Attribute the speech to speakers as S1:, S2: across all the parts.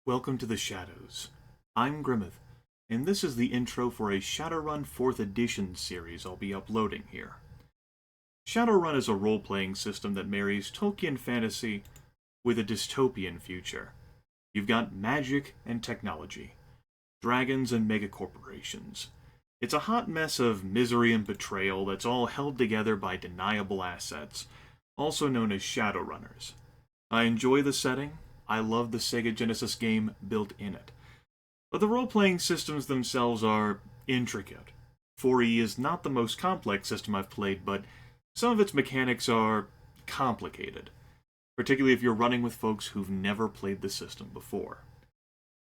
S1: Welcome to the Shadows. I'm Grimith, and this is the intro for a Shadowrun 4th Edition series I'll be uploading here. Shadowrun is a role-playing system that marries Tolkien fantasy with a dystopian future. You've got magic and technology, dragons and megacorporations. It's a hot mess of misery and betrayal that's all held together by deniable assets, also known as Shadowrunners. I enjoy the setting. I love the Sega Genesis game built in it. But the role-playing systems themselves are intricate. 4E is not the most complex system I've played, but some of its mechanics are complicated, particularly if you're running with folks who've never played the system before.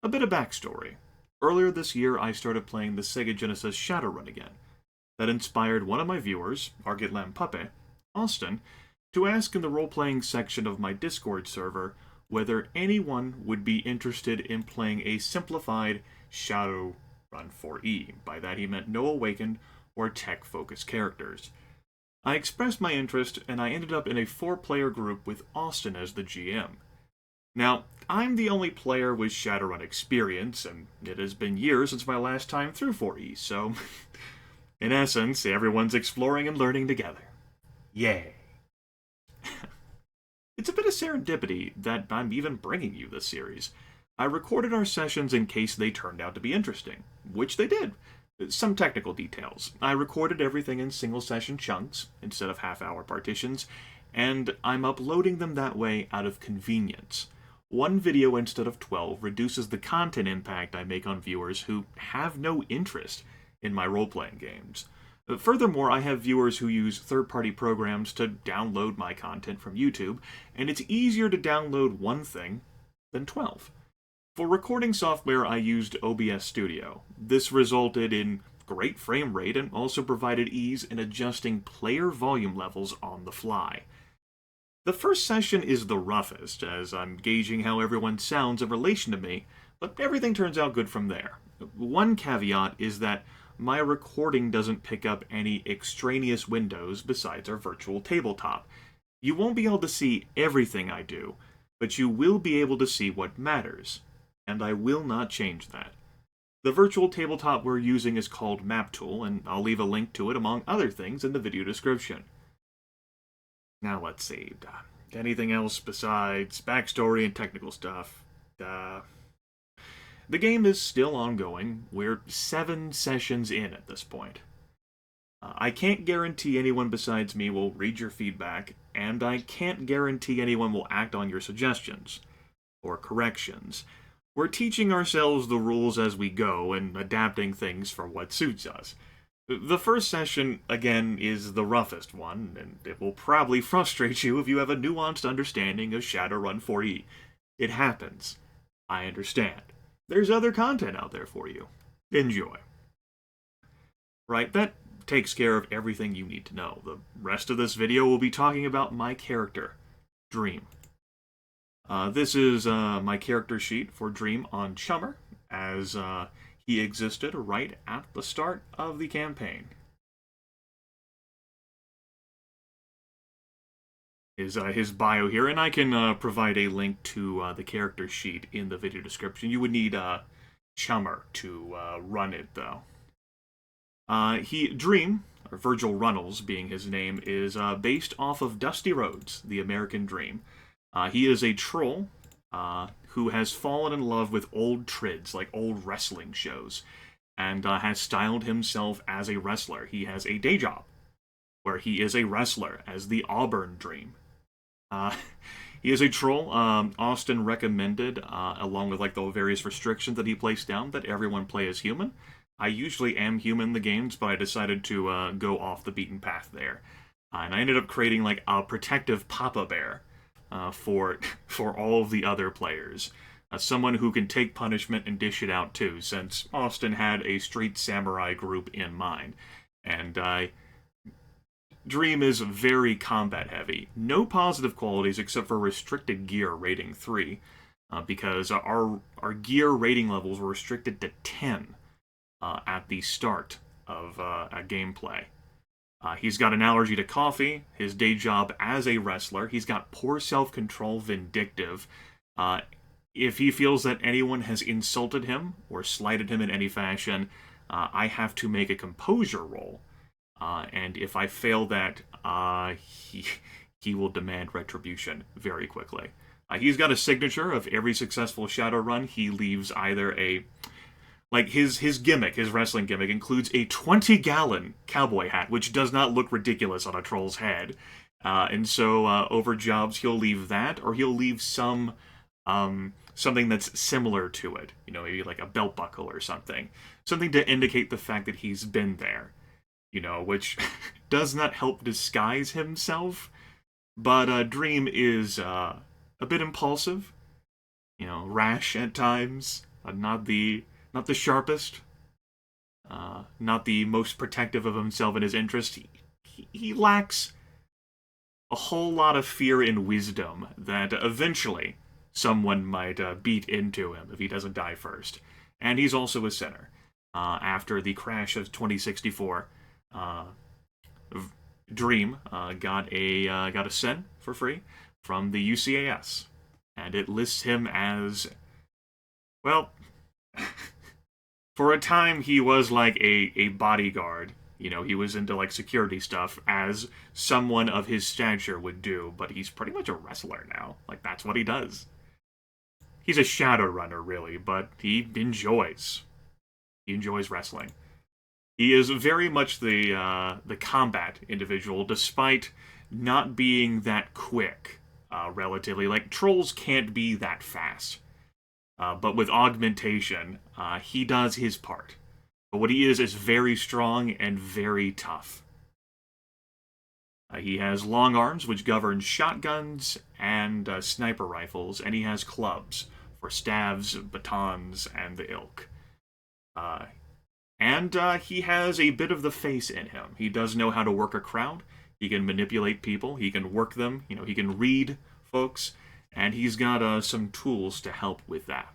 S1: A bit of backstory. Earlier this year, I started playing the Sega Genesis Shadowrun again. That inspired one of my viewers, Argitlam Puppe, Austin, to ask in the role-playing section of my Discord server whether anyone would be interested in playing a simplified Shadowrun 4E. By that he meant no awakened or tech-focused characters. I expressed my interest, and I ended up in a 4-player group with Austin as the GM. Now, I'm the only player with Shadowrun experience, and it has been years since my last time through 4E, so in essence, everyone's exploring and learning together. Yay! It's a bit of serendipity that I'm even bringing you this series. I recorded our sessions in case they turned out to be interesting, which they did. Some technical details. I recorded everything in single-session chunks, instead of half-hour partitions, and I'm uploading them that way out of convenience. One video instead of 12 reduces the content impact I make on viewers who have no interest in my role-playing games. Furthermore, I have viewers who use third-party programs to download my content from YouTube, and it's easier to download one thing than 12. For recording software, I used OBS Studio. This resulted in great frame rate and also provided ease in adjusting player volume levels on the fly. The first session is the roughest, as I'm gauging how everyone sounds in relation to me, but everything turns out good from there. One caveat is that my recording doesn't pick up any extraneous windows besides our virtual tabletop. You won't be able to see everything I do, but you will be able to see what matters, and I will not change that. The virtual tabletop we're using is called MapTool, and I'll leave a link to it among other things in the video description. Now let's see, anything else besides backstory and technical stuff? The game is still ongoing. We're 7 sessions in at this point. I can't guarantee anyone besides me will read your feedback, and I can't guarantee anyone will act on your suggestions or corrections. We're teaching ourselves the rules as we go and adapting things for what suits us. The first session, again, is the roughest one, and it will probably frustrate you if you have a nuanced understanding of Shadowrun 4E. It happens. I understand. There's other content out there for you. Enjoy. Right, that takes care of everything you need to know. The rest of this video will be talking about my character, Dream. This is my character sheet for Dream on Chummer, as he existed right at the start of the campaign. His bio here, and I can provide a link to the character sheet in the video description. You would need Chummer to run it, though. Dream, or Virgil Runnels being his name, is based off of Dusty Rhodes, the American Dream. He is a troll who has fallen in love with old trids, like old wrestling shows, and has styled himself as a wrestler. He has a day job where he is a wrestler as the Auburn Dream. He is a troll. Austin recommended, along with like the various restrictions that he placed down, that everyone play as human. I usually am human in the games, but I decided to go off the beaten path there. And I ended up creating like a protective Papa Bear for all of the other players. Someone who can take punishment and dish it out too, since Austin had a street samurai group in mind. And Dream is very combat heavy. No positive qualities except for restricted gear rating 3, because our gear rating levels were restricted to 10 at the start of a gameplay. He's got an allergy to coffee, his day job as a wrestler, he's got poor self-control, vindictive, if he feels that anyone has insulted him or slighted him in any fashion, I have to make a composure roll. And if I fail that, he will demand retribution very quickly. He's got a signature of every successful Shadowrun. He leaves either a... Like, his gimmick, his wrestling gimmick, includes a 20-gallon cowboy hat, which does not look ridiculous on a troll's head. And so, over jobs, he'll leave that, or he'll leave some... something that's similar to it. You know, maybe like a belt buckle or something. Something to indicate the fact that he's been there. You know, which does not help disguise himself. But Dream is a bit impulsive. You know, rash at times. Not the sharpest. Not the most protective of himself and his interest. He lacks a whole lot of fear and wisdom that eventually someone might beat into him if he doesn't die first. And he's also a sinner. After the crash of 2064, Dream got a sin for free from the UCAS, and it lists him as, well, for a time he was like a bodyguard. You know, he was into like security stuff, as someone of his stature would do, but he's pretty much a wrestler now. Like, that's what he does. He's a Shadowrunner, really, but he enjoys wrestling. He is very much the combat individual, despite not being that quick, relatively. Like, trolls can't be that fast. But with augmentation, he does his part. But what he is very strong and very tough. He has long arms, which govern shotguns and sniper rifles, and he has clubs for staves, batons, and the ilk. And he has a bit of the face in him. He does know how to work a crowd. He can manipulate people. He can work them. You know, he can read folks. And he's got some tools to help with that.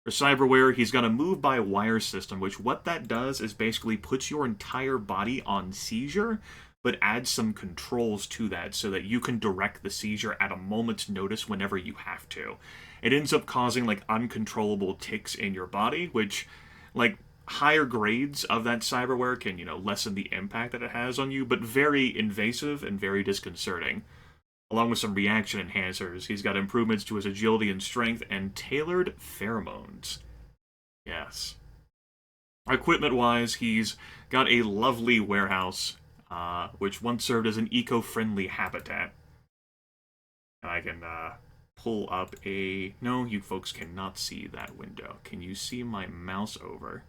S1: For cyberware, he's got a move-by-wire system, which what that does is basically puts your entire body on seizure, but adds some controls to that so that you can direct the seizure at a moment's notice whenever you have to. It ends up causing, like, uncontrollable tics in your body, which, like, higher grades of that cyberware can, you know, lessen the impact that it has on you, but very invasive and very disconcerting. Along with some reaction enhancers, he's got improvements to his agility and strength and tailored pheromones. Yes. Equipment-wise, he's got a lovely warehouse, which once served as an eco-friendly habitat. And I can pull up a... No, you folks cannot see that window. Can you see my mouse over?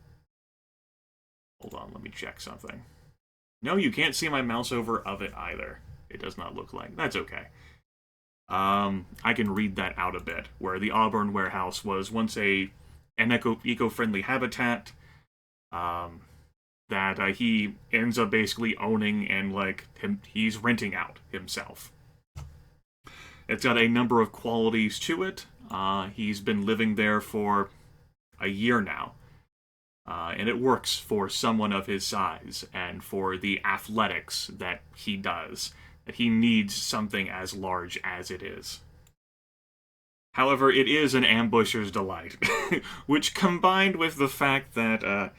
S1: Hold on, let me check something. No, you can't see my mouse over of it either. It does not look like. That's okay. I can read that out a bit, where the Auburn warehouse was once an eco-friendly habitat that he ends up basically owning and, like, he's renting out himself. It's got a number of qualities to it. He's been living there for a year now. And it works for someone of his size and for the athletics that he does. That he needs something as large as it is. However, it is an ambusher's delight, which combined with the fact that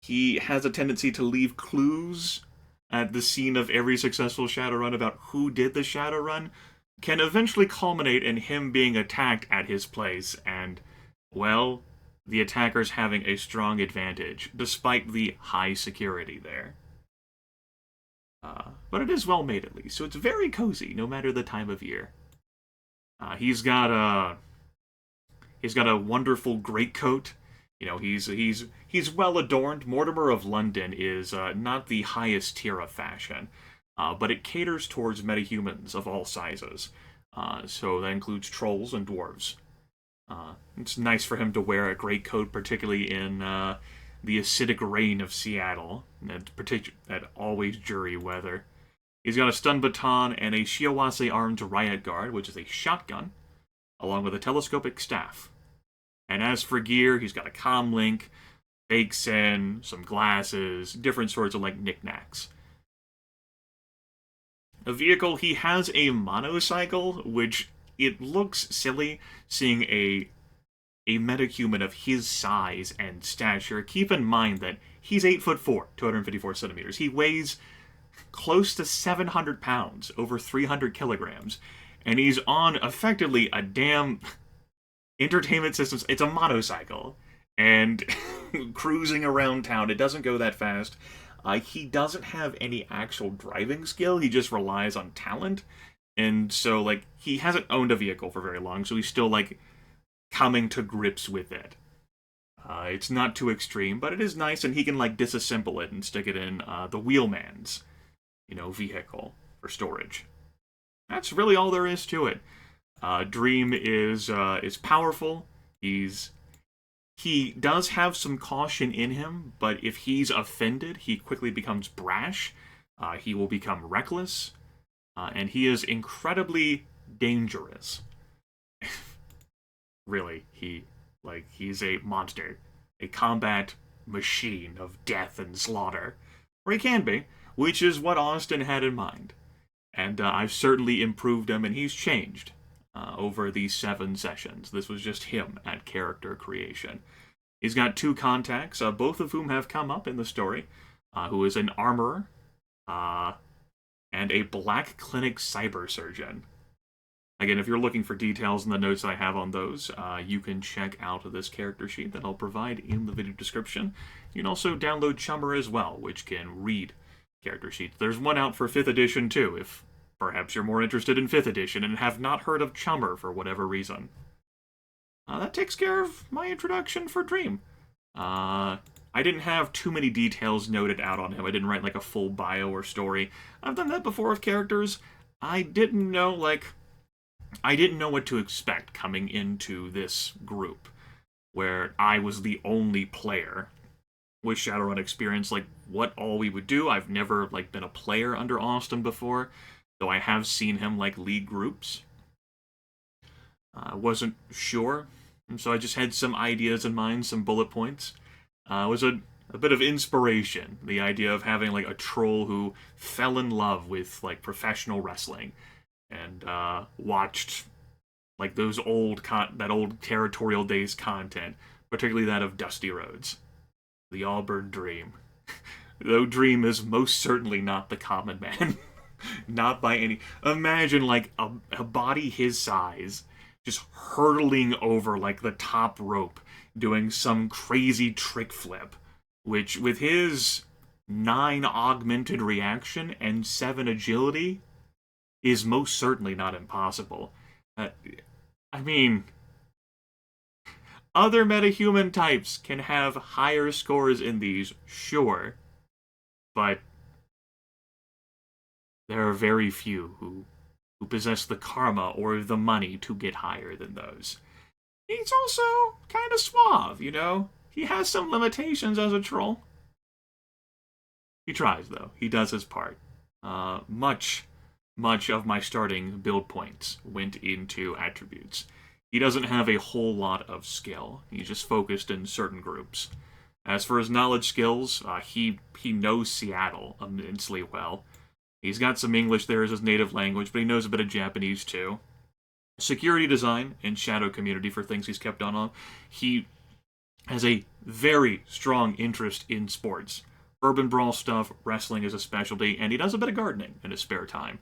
S1: he has a tendency to leave clues at the scene of every successful Shadowrun about who did the Shadowrun, can eventually culminate in him being attacked at his place, and, well, the attackers having a strong advantage, despite the high security there. But it is well made, at least, so it's very cozy, no matter the time of year. He's got a wonderful greatcoat. You know, he's well adorned. Mortimer of London is not the highest tier of fashion, but it caters towards metahumans of all sizes. So that includes trolls and dwarves. It's nice for him to wear a greatcoat, particularly in the acidic rain of Seattle, that always jury weather. He's got a stun baton and a Shiawase armed riot guard, which is a shotgun, along with a telescopic staff. And as for gear, he's got a comlink, bakes in, some glasses, different sorts of, like, knickknacks. A vehicle, he has a monocycle, which it looks silly seeing a metahuman of his size and stature. Keep in mind that he's 8'4", 254 centimeters. He weighs close to 700 pounds, over 300 kilograms, and he's on effectively a damn entertainment system. It's a motorcycle, and cruising around town. It doesn't go that fast. He doesn't have any actual driving skill. He just relies on talent, and so like he hasn't owned a vehicle for very long, so he's still like coming to grips with it. It's not too extreme, but it is nice, and he can like disassemble it and stick it in the wheelman's, vehicle for storage. That's really all there is to it. Dream is powerful. He does have some caution in him, but if he's offended, he quickly becomes brash. He will become reckless, and he is incredibly dangerous. Really, he's a monster, a combat machine of death and slaughter, or he can be, which is what Austin had in mind. And I've certainly improved him, and he's changed over these 7 sessions. This was just him at character creation. He's got 2 contacts, both of whom have come up in the story, who is an armorer and a Black Clinic cyber surgeon. Again, if you're looking for details in the notes that I have on those, you can check out this character sheet that I'll provide in the video description. You can also download Chummer as well, which can read character sheets. There's one out for 5th edition too, if perhaps you're more interested in 5th edition and have not heard of Chummer for whatever reason. That takes care of my introduction for Dream. I didn't have too many details noted out on him. I didn't write like a full bio or story. I've done that before with characters. I didn't know what to expect coming into this group, where I was the only player with Shadowrun experience, like what all we would do. I've never like been a player under Austin before, though I have seen him like lead groups. I wasn't sure, and so I just had some ideas in mind, some bullet points. It was a bit of inspiration, the idea of having like a troll who fell in love with like professional wrestling and watched like those that old territorial days content, particularly that of Dusty Rhodes, the Auburn Dream. Though Dream is most certainly not the common man, not by any. Imagine like a body his size just hurtling over like the top rope, doing some crazy trick flip, which with his 9 augmented reaction and 7 agility is most certainly not impossible. I mean, other metahuman types can have higher scores in these, sure, but there are very few who possess the karma or the money to get higher than those. He's also kind of suave, He has some limitations as a troll. He tries, though. He does his part. Much of my starting build points went into attributes. He doesn't have a whole lot of skill. He's just focused in certain groups. As for his knowledge skills, he knows Seattle immensely well. He's got some English there as his native language, but he knows a bit of Japanese too. Security design and shadow community for things he's kept on. He has a very strong interest in sports. Urban brawl stuff, wrestling is a specialty, and he does a bit of gardening in his spare time.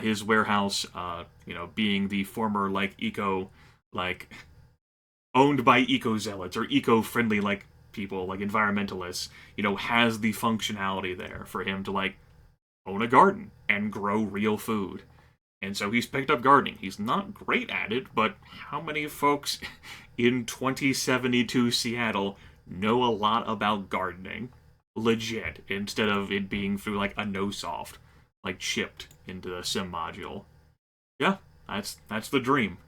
S1: His warehouse, being the former, owned by eco-zealots or eco-friendly, people, environmentalists, has the functionality there for him to, own a garden and grow real food. And so he's picked up gardening. He's not great at it, but how many folks in 2072 Seattle know a lot about gardening? Legit, instead of it being through, a no-soft, chipped into the sim module. Yeah, that's the dream.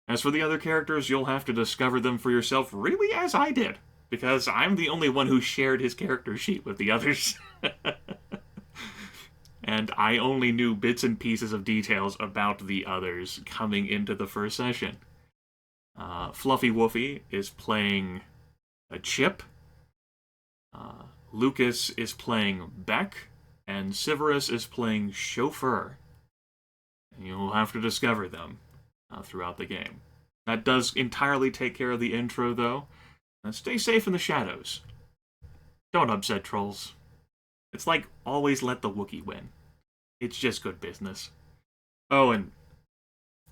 S1: As for the other characters, you'll have to discover them for yourself, really as I did, because I'm the only one who shared his character sheet with the others. And I only knew bits and pieces of details about the others coming into the first session. Fluffy Woofy is playing a Chip. Lucas is playing Beck. And Severus is playing Chauffeur. You'll have to discover them throughout the game. That does entirely take care of the intro, though. Stay safe in the shadows. Don't upset trolls. It's like always let the Wookiee win. It's just good business. Oh, and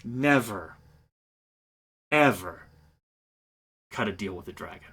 S1: never, ever cut a deal with the dragon.